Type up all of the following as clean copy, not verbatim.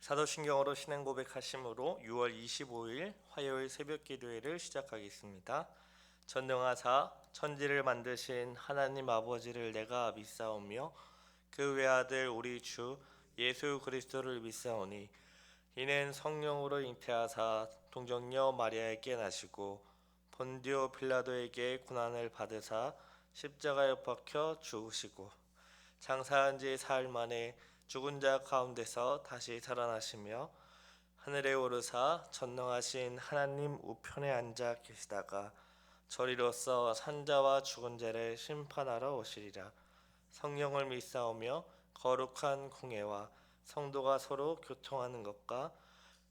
사도신경으로 신앙 고백하심으로 6월 25일 화요일 새벽 기도회를 시작하겠습니다. 전능하사 천지를 만드신 하나님 아버지를 내가 믿사오며 그 외아들 우리 주 예수 그리스도를 믿사오니 이는 성령으로 잉태하사 동정녀 마리아에게 나시고 본디오 빌라도에게 고난을 받으사 십자가에 박혀 죽으시고 장사한 지 사흘 만에 죽은 자 가운데서 다시 살아나시며 하늘에 오르사 전능하신 하나님 우편에 앉아 계시다가 저리로서 산자와 죽은 자를 심판하러 오시리라. 성령을 믿사오며 거룩한 공예와 성도가 서로 교통하는 것과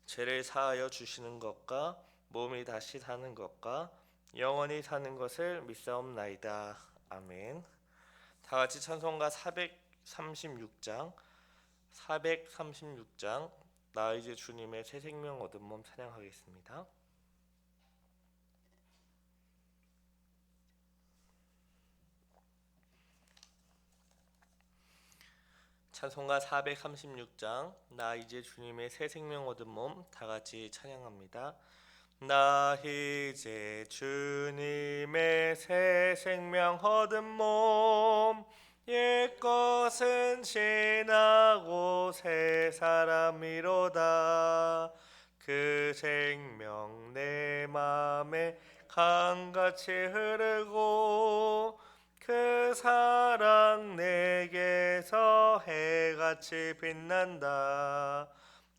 죄를 사하여 주시는 것과 몸이 다시 사는 것과 영원히 사는 것을 믿사옵나이다. 아멘. 다 같이 찬송가 436장 나 이제 주님의 새 생명 얻은 몸 찬양하겠습니다. 찬송가 436장 나 이제 주님의 새 생명 얻은 몸 다 같이 찬양합니다. 나 이제 주님의 새 생명 얻은 몸 옛것은 지나고 새 사람이로다. 그 생명 내 맘에 강같이 흐르고 그 사랑 내게서 해같이 빛난다.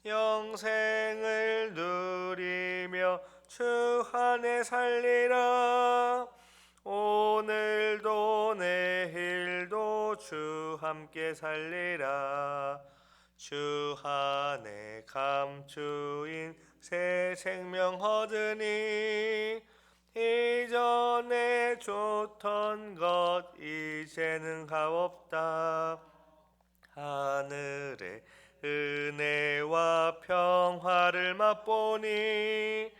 영생을 누리며 주 안에 살리라. 오늘도 내일도 주 함께 살리라. 주 안에 감추인 새 생명 얻으니 이전에 좋던 것 이제는 값없다. 하늘의 은혜와 평화를 맛보니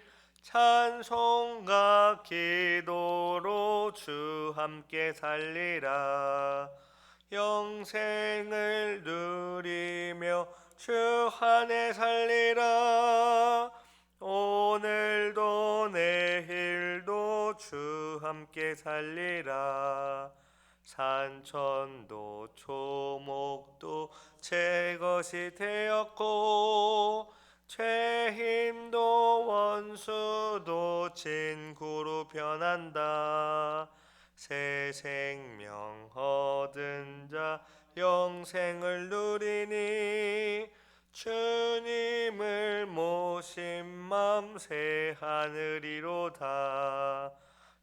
찬송과 기도로 주 함께 살리라. 영생을 누리며 주 안에 살리라. 오늘도 내일도 주 함께 살리라. 산천도 초목도 제 것이 되었고 죄힘도 원수도 친구로 변한다. 새 생명 얻은 자 영생을 누리니 주님을 모신 맘 새 하늘이로다.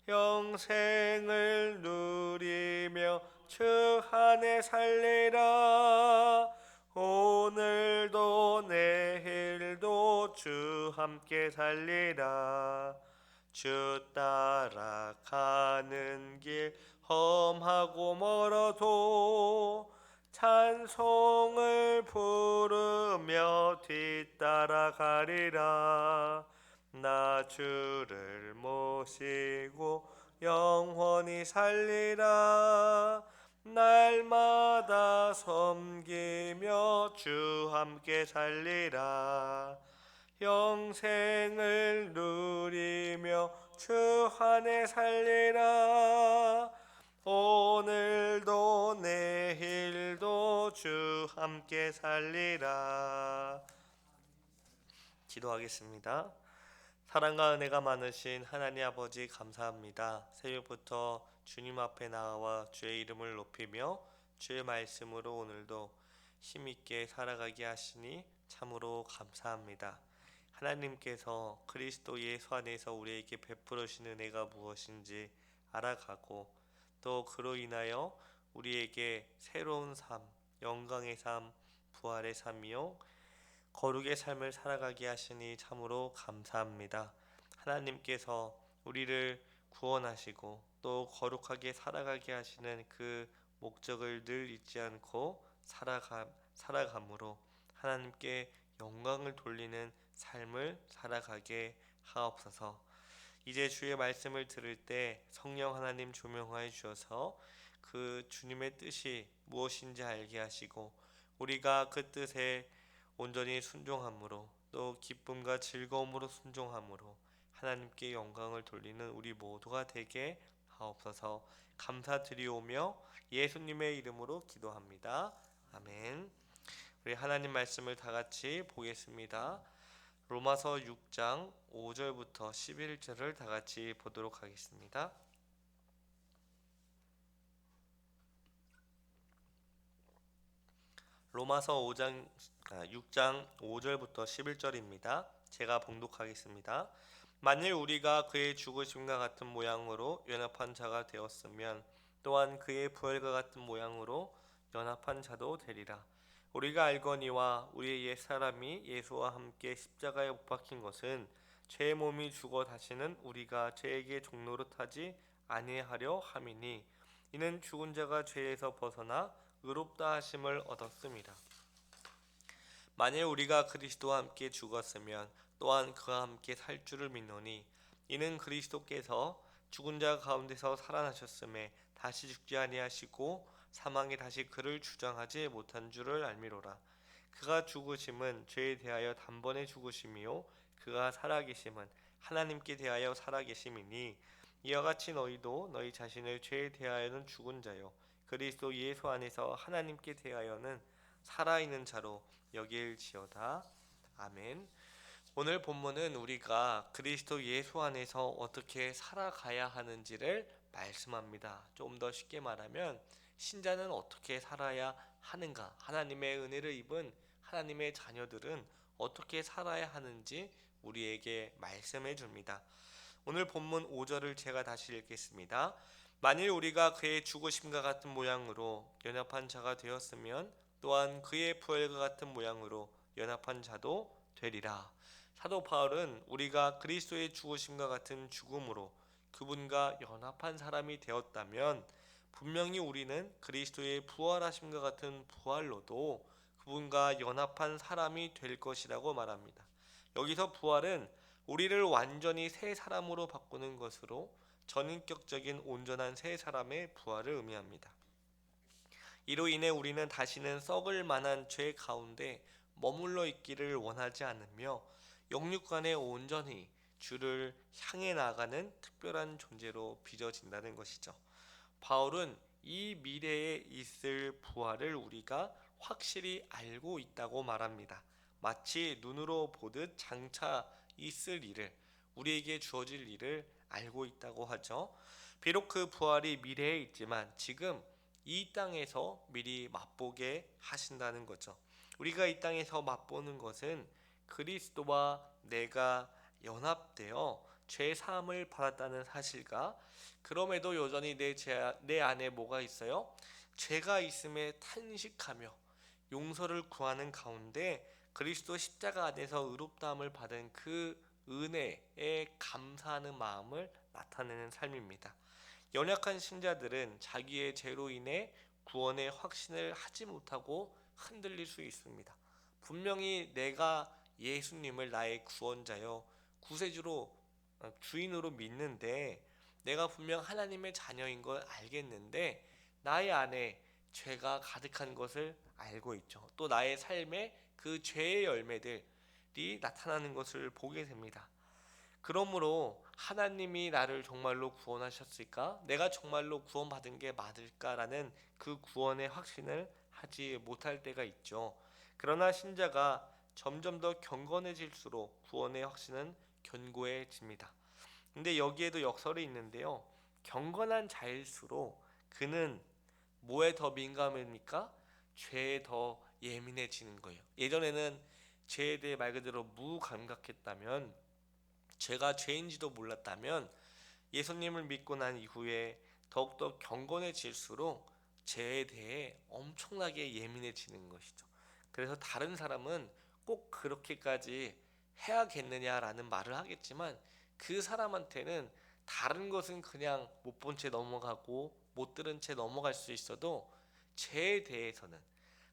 영생을 누리며 주 안에 살리라. 오늘도 내일도 주 함께 살리라. 주 따라가는 길 험하고 멀어도 찬송을 부르며 뒤따라가리라. 나 주를 모시고 영원히 살리라. 날마다 섬기며 주 함께 살리라. 영생을 누리며 주 안에 살리라. 오늘도 내일도 주 함께 살리라. 기도하겠습니다. 사랑과 은혜가 많으신 하나님 아버지 감사합니다. 새벽부터 주님 앞에 나와 주의 이름을 높이며 주의 말씀으로 오늘도 힘있게 살아가게 하시니 참으로 감사합니다. 하나님께서 그리스도 예수 안에서 우리에게 베풀어 주시는 은혜가 무엇인지 알아가고 또 그로 인하여 우리에게 새로운 삶, 영광의 삶, 부활의 삶이요 거룩의 삶을 살아가게 하시니 참으로 감사합니다. 하나님께서 우리를 구원하시고 또 거룩하게 살아가게 하시는 그 목적을 늘 잊지 않고 살아감으로 하나님께 영광을 돌리는 삶을 살아가게 하옵소서. 이제 주의 말씀을 들을 때 성령 하나님 조명하여 주셔서 그 주님의 뜻이 무엇인지 알게 하시고 우리가 그 뜻에 온전히 순종함으로 또 기쁨과 즐거움으로 순종함으로 하나님께 영광을 돌리는 우리 모두가 되게 하옵소서. 감사드리오며 예수님의 이름으로 기도합니다. 아멘. 우리 하나님 말씀을 다 같이 보겠습니다. 로마서 6장 5절부터 11절을 다 같이 보도록 하겠습니다. 로마서 6장 5절부터 11절입니다. 제가 봉독하겠습니다. 만일 우리가 그의 죽으심과 같은 모양으로 연합한 자가 되었으면 또한 그의 부활과 같은 모양으로 연합한 자도 되리라. 우리가 알거니와 우리의 옛 사람이 예수와 함께 십자가에 못 박힌 것은 죄의 몸이 죽어 다시는 우리가 죄에게 종노릇하지 아니하려 함이니 이는 죽은 자가 죄에서 벗어나 의롭다 하심을 얻었습니다. 만일 우리가 그리스도와 함께 죽었으면 또한 그와 함께 살 줄을 믿노니 이는 그리스도께서 죽은 자 가운데서 살아나셨음에 다시 죽지 아니하시고 사망이 다시 그를 주장하지 못한 줄을 알미로라. 그가 죽으심은 죄에 대하여 단번에 죽으심이요 그가 살아계심은 하나님께 대하여 살아계심이니 이와 같이 너희도 너희 자신을 죄에 대하여는 죽은 자요 그리스도 예수 안에서 하나님께 대하여는 살아있는 자로 여길지어다. 아멘. 오늘 본문은 우리가 그리스도 예수 안에서 어떻게 살아가야 하는지를 말씀합니다. 좀 더 쉽게 말하면 신자는 어떻게 살아야 하는가, 하나님의 은혜를 입은 하나님의 자녀들은 어떻게 살아야 하는지 우리에게 말씀해 줍니다. 오늘 본문 5절을 제가 다시 읽겠습니다. 만일 우리가 그의 죽으심과 같은 모양으로 연합한 자가 되었으면 또한 그의 부활과 같은 모양으로 연합한 자도 되리라. 사도 바울은 우리가 그리스도의 죽으심과 같은 죽음으로 그분과 연합한 사람이 되었다면 분명히 우리는 그리스도의 부활하심과 같은 부활로도 그분과 연합한 사람이 될 것이라고 말합니다. 여기서 부활은 우리를 완전히 새 사람으로 바꾸는 것으로 전인격적인 온전한 새 사람의 부활을 의미합니다. 이로 인해 우리는 다시는 썩을 만한 죄 가운데 머물러 있기를 원하지 않으며 영육간에 온전히 주를 향해 나아가는 특별한 존재로 빚어진다는 것이죠. 바울은 이 미래에 있을 부활을 우리가 확실히 알고 있다고 말합니다. 마치 눈으로 보듯 장차 있을 일을, 우리에게 주어질 일을 알고 있다고 하죠. 비록 그 부활이 미래에 있지만 지금 이 땅에서 미리 맛보게 하신다는 거죠. 우리가 이 땅에서 맛보는 것은 그리스도와 내가 연합되어 죄 사함을 받았다는 사실과 그럼에도 여전히 내 안에 뭐가 있어요? 죄가 있음에 탄식하며 용서를 구하는 가운데 그리스도 십자가 안에서 의롭다함을 받은 그 은혜에 감사하는 마음을 나타내는 삶입니다. 연약한 신자들은 자기의 죄로 인해 구원의 확신을 하지 못하고 흔들릴 수 있습니다. 분명히 내가 예수님을 나의 구원자요 구세주로 주인으로 믿는데 내가 분명 하나님의 자녀인 걸 알겠는데 나의 안에 죄가 가득한 것을 알고 있죠. 또 나의 삶에 그 죄의 열매들이 나타나는 것을 보게 됩니다. 그러므로 하나님이 나를 정말로 구원하셨을까? 내가 정말로 구원받은 게 맞을까라는 그 구원의 확신을 하지 못할 때가 있죠. 그러나 신자가 점점 더 경건해질수록 구원의 확신은 견고해집니다. 근데 여기에도 역설이 있는데요. 경건한 자일수록 그는 뭐에 더 민감합니까? 죄에 더 예민해지는 거예요. 예전에는 죄에 대해 말 그대로 무감각했다면, 죄가 죄인지도 몰랐다면 예수님을 믿고 난 이후에 더욱더 경건해질수록 죄에 대해 엄청나게 예민해지는 것이죠. 그래서 다른 사람은 꼭 그렇게까지 해야겠느냐라는 말을 하겠지만 그 사람한테는 다른 것은 그냥 못 본 채 넘어가고 못 들은 채 넘어갈 수 있어도 죄에 대해서는,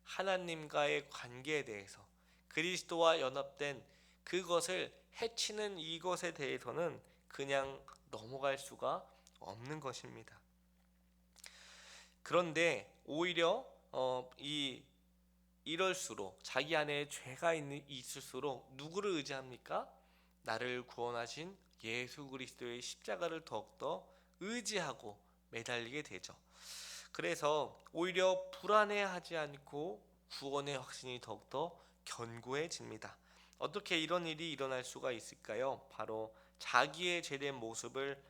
하나님과의 관계에 대해서, 그리스도와 연합된 그것을 해치는 이것에 대해서는 그냥 넘어갈 수가 없는 것입니다. 그런데 오히려 이 이럴수록 자기 안에 죄가 있을수록 누구를 의지합니까? 나를 구원하신 예수 그리스도의 십자가를 더욱더 의지하고 매달리게 되죠. 그래서 오히려 불안해하지 않고 구원의 확신이 더욱더 견고해집니다. 어떻게 이런 일이 일어날 수가 있을까요? 바로 자기의 죄된 모습을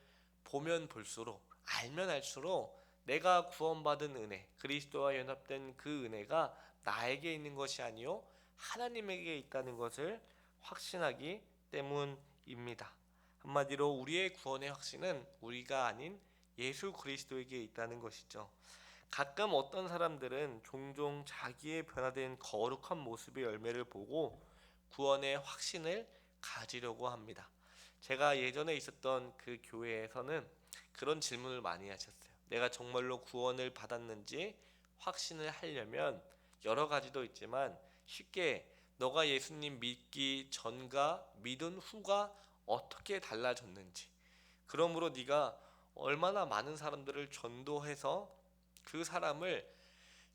보면 볼수록, 알면 알수록 내가 구원받은 은혜, 그리스도와 연합된 그 은혜가 나에게 있는 것이 아니요 하나님에게 있다는 것을 확신하기 때문입니다. 한마디로 우리의 구원의 확신은 우리가 아닌 예수 그리스도에게 있다는 것이죠. 가끔 어떤 사람들은 종종 자기의 변화된 거룩한 모습의 열매를 보고 구원의 확신을 가지려고 합니다. 제가 예전에 있었던 그 교회에서는 그런 질문을 많이 하셨어요. 내가 정말로 구원을 받았는지 확신을 하려면 여러 가지도 있지만 쉽게 너가 예수님 믿기 전과 믿은 후가 어떻게 달라졌는지, 그러므로 네가 얼마나 많은 사람들을 전도해서 그 사람을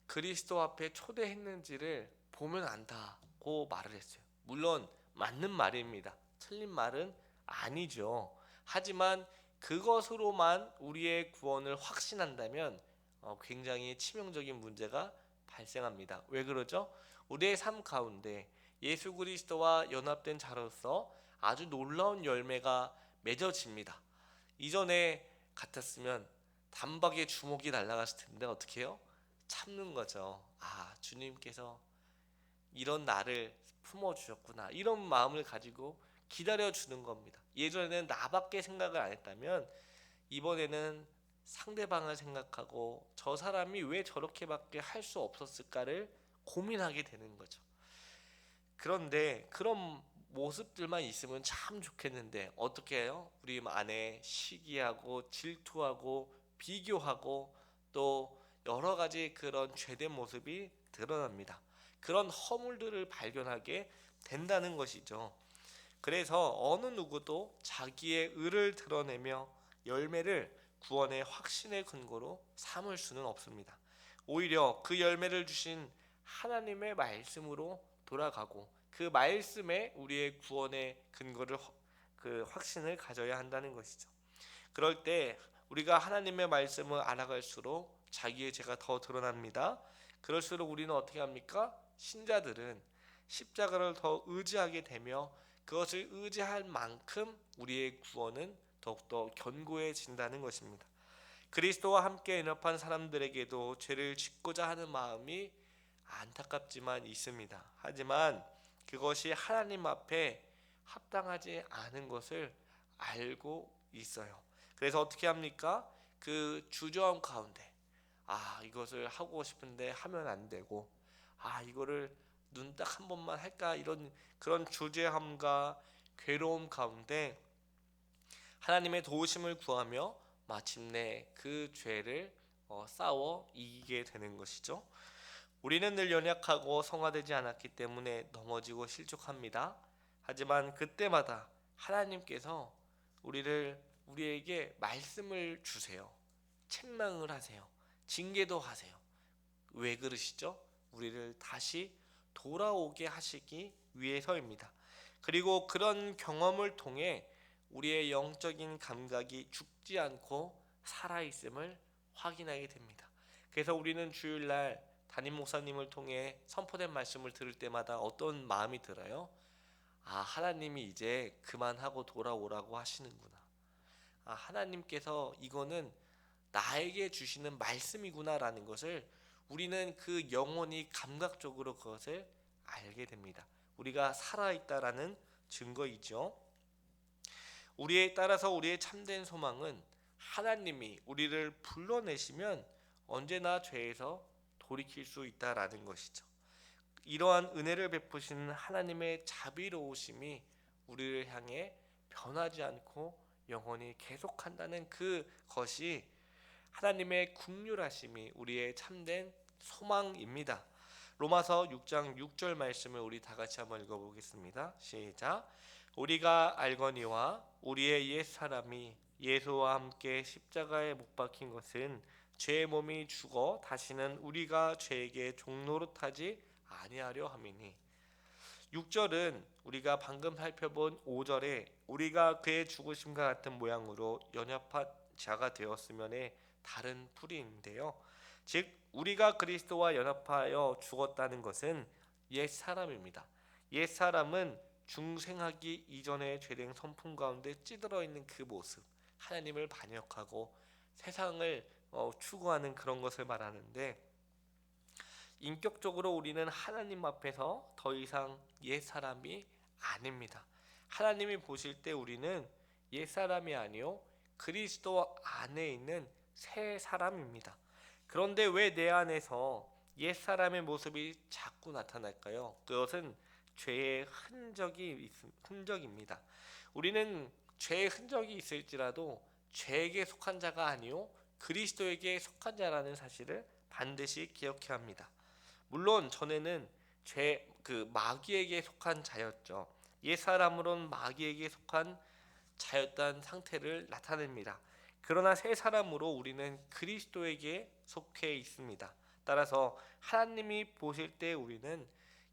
그리스도 앞에 초대했는지를 보면 안다고 말을 했어요. 물론 맞는 말입니다. 틀린 말은 아니죠. 하지만 그것으로만 우리의 구원을 확신한다면 굉장히 치명적인 문제가 발생합니다. 왜 그러죠? 우리의 삶 가운데 예수 그리스도와 연합된 자로서 아주 놀라운 열매가 맺어집니다. 이전에 같았으면 단박에 주먹이 날아갔을 텐데 어떻게 해요? 참는 거죠. 아, 주님께서 이런 나를 품어주셨구나, 이런 마음을 가지고 기다려주는 겁니다. 예전에는 나밖에 생각을 안 했다면 이번에는 상대방을 생각하고 저 사람이 왜 저렇게밖에 할 수 없었을까를 고민하게 되는 거죠. 그런데 그런 모습들만 있으면 참 좋겠는데 어떻게 해요? 우리 안에 시기하고 질투하고 비교하고 또 여러 가지 그런 죄된 모습이 드러납니다. 그런 허물들을 발견하게 된다는 것이죠. 그래서 어느 누구도 자기의 의를 드러내며 열매를 구원의 확신의 근거로 삼을 수는 없습니다. 오히려 그 열매를 주신 하나님의 말씀으로 돌아가고 그 말씀에 우리의 구원의 근거를 그 확신을 가져야 한다는 것이죠. 그럴 때 우리가 하나님의 말씀을 알아갈수록 자기의 죄가 더 드러납니다. 그럴수록 우리는 어떻게 합니까? 신자들은 십자가를 더 의지하게 되며 그것을 의지할 만큼 우리의 구원은 더욱더 견고해진다는 것입니다. 그리스도와 함께 연합한 사람들에게도 죄를 짓고자 하는 마음이 안타깝지만 있습니다. 하지만 그것이 하나님 앞에 합당하지 않은 것을 알고 있어요. 그래서 어떻게 합니까? 그 주저함 가운데 이것을 하고 싶은데 하면 안 되고 이거를 눈 딱 한 번만 할까, 이런 그런 주저함과 괴로움 가운데 하나님의 도우심을 구하며 마침내 그 죄를 싸워 이기게 되는 것이죠. 우리는 늘 연약하고 성화되지 않았기 때문에 넘어지고 실족합니다. 하지만 그때마다 하나님께서 우리에게 말씀을 주세요. 책망을 하세요. 징계도 하세요. 왜 그러시죠? 우리를 다시 돌아오게 하시기 위해서입니다. 그리고 그런 경험을 통해 우리의 영적인 감각이 죽지 않고 살아있음을 확인하게 됩니다. 그래서 우리는 주일날 담임 목사님을 통해 선포된 말씀을 들을 때마다 어떤 마음이 들어요? 하나님이 이제 그만하고 돌아오라고 하시는구나. 하나님께서 이거는 나에게 주시는 말씀이구나라는 것을 우리는 그 영혼이 감각적으로 그것을 알게 됩니다. 우리가 살아있다라는 증거이죠. 따라서 우리의 참된 소망은 하나님이 우리를 불러내시면 언제나 죄에서 돌이킬 수 있다라는 것이죠. 이러한 은혜를 베푸시는 하나님의 자비로우심이 우리를 향해 변하지 않고 영원히 계속한다는 그것이 하나님의 긍휼하심이 우리의 참된 소망입니다. 로마서 6장 6절 말씀을 우리 다 같이 한번 읽어보겠습니다. 시작. 우리가 알거니와 우리의 옛 사람이 예수와 함께 십자가에 못 박힌 것은 죄의 몸이 죽어 다시는 우리가 죄에게 종노릇하지 아니하려 함이니. 6절은 우리가 방금 살펴본 5절에 우리가 그의 죽으심과 같은 모양으로 연합한 자가 되었으면의 다른 풀이인데요. 즉 우리가 그리스도와 연합하여 죽었다는 것은 옛 사람입니다. 옛 사람은 중생하기 이전의 죄된 성품 가운데 찌들어 있는 그 모습, 하나님을 반역하고 세상을 추구하는 그런 것을 말하는데, 인격적으로 우리는 하나님 앞에서 더 이상 옛 사람이 아닙니다. 하나님이 보실 때 우리는 옛 사람이 아니요 그리스도 안에 있는 새 사람입니다. 그런데 왜 내 안에서 옛 사람의 모습이 자꾸 나타날까요? 그것은 죄의 흔적입니다. 우리는 죄의 흔적이 있을지라도 죄에게 속한 자가 아니요 그리스도에게 속한 자라는 사실을 반드시 기억해야 합니다. 물론 전에는 마귀에게 속한 자였죠. 옛 사람으로는 마귀에게 속한 자였다는 상태를 나타냅니다. 그러나 새 사람으로 우리는 그리스도에게 속해 있습니다. 따라서 하나님이 보실 때 우리는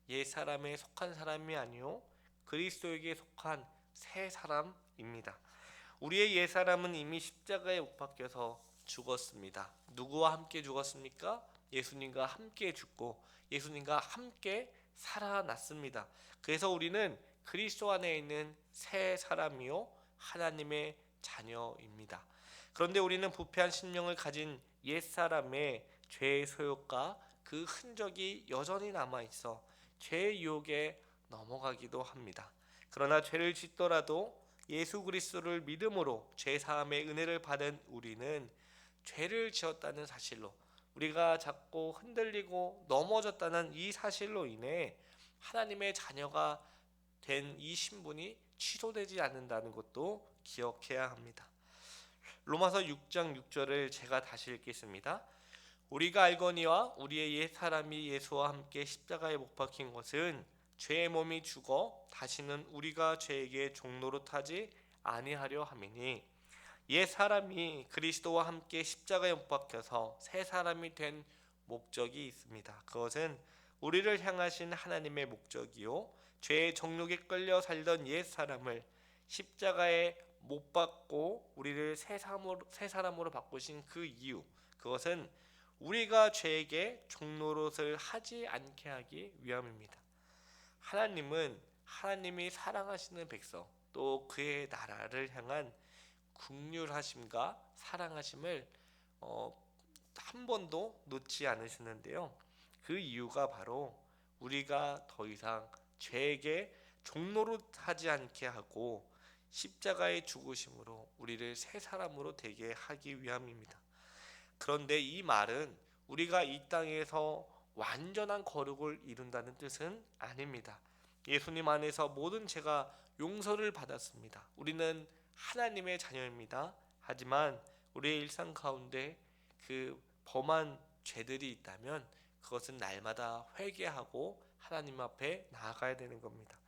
옛 사람에 속한 사람이 아니요 그리스도에게 속한 새 사람입니다. 우리의 옛 사람은 이미 십자가에 못 박혀서 죽었습니다. 누구와 함께 죽었습니까? 예수님과 함께 죽고 예수님과 함께 살아났습니다. 그래서 우리는 그리스도 안에 있는 새 사람이요 하나님의 자녀입니다. 그런데 우리는 부패한 심령을 가진 옛 사람의 죄의 소욕과 그 흔적이 여전히 남아 있어 죄의 유혹에 넘어가기도 합니다. 그러나 죄를 짓더라도 예수 그리스도를 믿음으로 죄 사함의 은혜를 받은 우리는 죄를 지었다는 사실로, 우리가 자꾸 흔들리고 넘어졌다는 이 사실로 인해 하나님의 자녀가 된 이 신분이 취소되지 않는다는 것도 기억해야 합니다. 로마서 6장 6절을 제가 다시 읽겠습니다. 우리가 알거니와 우리의 옛 사람이 예수와 함께 십자가에 못 박힌 것은 죄의 몸이 죽어 다시는 우리가 죄에게 종노릇하지 아니하려 함이니, 옛 사람이 그리스도와 함께 십자가에 못 박혀서 새 사람이 된 목적이 있습니다. 그것은 우리를 향하신 하나님의 목적이요 죄의 정욕에 끌려 살던 옛 사람을 십자가에 못 박고 우리를 새 사람으로 바꾸신 그 이유, 그것은 우리가 죄에게 종노릇을 하지 않게 하기 위함입니다. 하나님은 하나님이 사랑하시는 백성, 또 그의 나라를 향한 긍휼하심과 사랑하심을 한 번도 놓지 않으시는데요. 그 이유가 바로 우리가 더 이상 죄에게 종노릇하지 않게 하고 십자가의 죽으심으로 우리를 새 사람으로 되게 하기 위함입니다. 그런데 이 말은 우리가 이 땅에서 완전한 거룩을 이룬다는 뜻은 아닙니다. 예수님 안에서 모든 죄가 용서를 받았습니다. 우리는 하나님의 자녀입니다. 하지만 우리의 일상 가운데 그 범한 죄들이 있다면 그것은 날마다 회개하고 하나님 앞에 나아가야 되는 겁니다.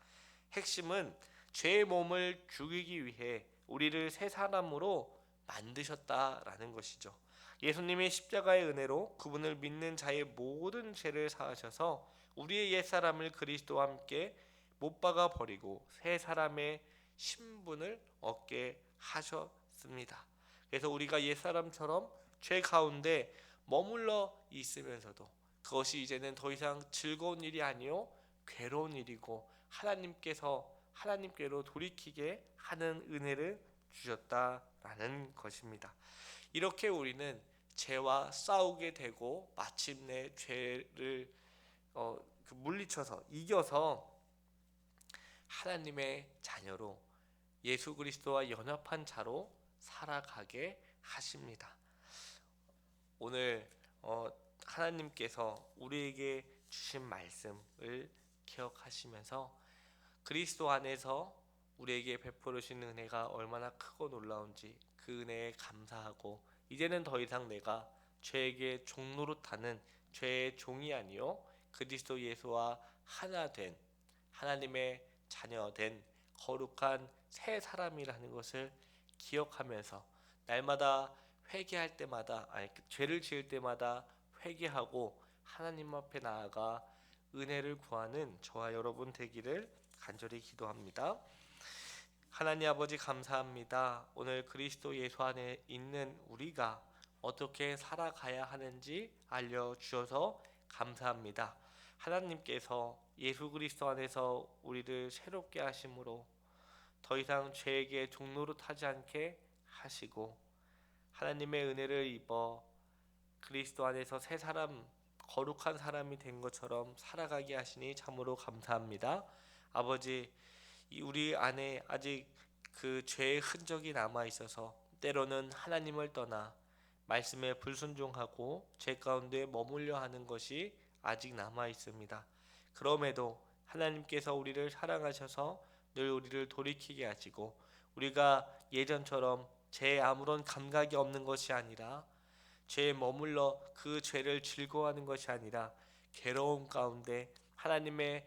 핵심은 죄의 몸을 죽이기 위해 우리를 새 사람으로 만드셨다라는 것이죠. 예수님이 십자가의 은혜로 그분을 믿는 자의 모든 죄를 사하셔서 우리의 옛 사람을 그리스도와 함께 못 박아 버리고 새 사람의 신분을 얻게 하셨습니다. 그래서 우리가 옛 사람처럼 죄 가운데 머물러 있으면서도 그것이 이제는 더 이상 즐거운 일이 아니요 괴로운 일이고 하나님께로 돌이키게 하는 은혜를 주셨다라는 것입니다. 이렇게 우리는 죄와 싸우게 되고 마침내 죄를 물리쳐서 이겨서 하나님의 자녀로 예수 그리스도와 연합한 자로 살아가게 하십니다. 오늘 하나님께서 우리에게 주신 말씀을 기억하시면서 그리스도 안에서 우리에게 베풀어 주신 은혜가 얼마나 크고 놀라운지 그 은혜에 감사하고, 이제는 더 이상 내가 죄에게 종노릇하는 죄의 종이 아니요 그리스도 예수와 하나 된 하나님의 자녀된 거룩한 새 사람이라는 것을 기억하면서 날마다 회개할 때마다 죄를 지을 때마다 회개하고 하나님 앞에 나아가 은혜를 구하는 저와 여러분 되기를 간절히 기도합니다. 하나님 아버지 감사합니다. 오늘 그리스도 예수 안에 있는 우리가 어떻게 살아가야 하는지 알려주셔서 감사합니다. 하나님께서 예수 그리스도 안에서 우리를 새롭게 하심으로 더 이상 죄에게 종로로 타지 않게 하시고 하나님의 은혜를 입어 그리스도 안에서 새 사람, 거룩한 사람이 된 것처럼 살아가게 하시니 참으로 감사합니다. 아버지, 우리 안에 아직 그 죄의 흔적이 남아 있어서 때로는 하나님을 떠나 말씀에 불순종하고 죄 가운데 머물려 하는 것이 아직 남아 있습니다. 그럼에도 하나님께서 우리를 사랑하셔서 늘 우리를 돌이키게 하시고 우리가 예전처럼 죄에 아무런 감각이 없는 것이 아니라 죄에 머물러 그 죄를 즐거워하는 것이 아니라 괴로움 가운데 하나님의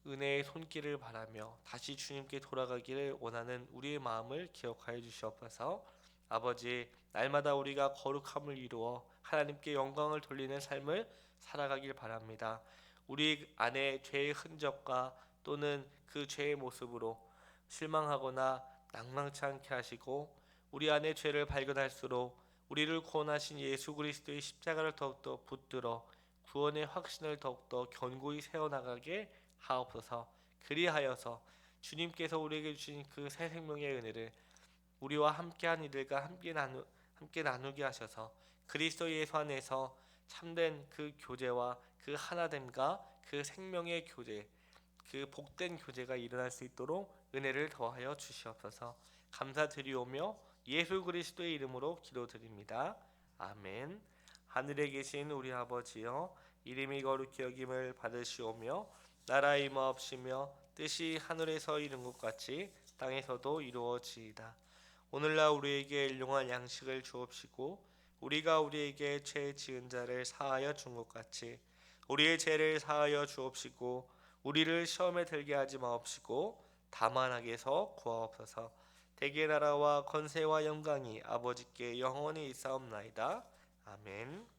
은혜의 손길을 바라며 다시 주님께 돌아가기를 원하는 우리의 마음을 기억하여 주시옵소서. 아버지, 날마다 우리가 거룩함을 이루어 하나님께 영광을 돌리는 삶을 살아가길 바랍니다. 우리 안에 죄의 흔적과 또는 그 죄의 모습으로 실망하거나 낭망치 않게 하시고 우리 안에 죄를 발견할수록 우리를 구원하신 예수 그리스도의 십자가를 더욱더 붙들어 구원의 확신을 더욱더 견고히 세워나가게 하옵소서. 그리하여서 주님께서 우리에게 주신 그 새 생명의 은혜를 우리와 함께한 이들과 함께 나누게 하셔서 그리스도 예수 안에서 참된 그 교제와 그 하나됨과 그 생명의 교제, 그 복된 교제가 일어날 수 있도록 은혜를 더하여 주시옵소서. 감사드리오며 예수 그리스도의 이름으로 기도드립니다. 아멘. 하늘에 계신 우리 아버지여, 이름이 거룩히 여김을 받으시오며 나라의 임하옵시며 뜻이 하늘에서 이룬 것 같이 땅에서도 이루어지이다. 오늘날 우리에게 일용할 양식을 주옵시고 우리가 우리에게 죄 지은 자를 사하여 준 것 같이 우리의 죄를 사하여 주옵시고 우리를 시험에 들게 하지 마옵시고 다만 악에서 구하옵소서. 대개 나라와 권세와 영광이 아버지께 영원히 있사옵나이다. 아멘.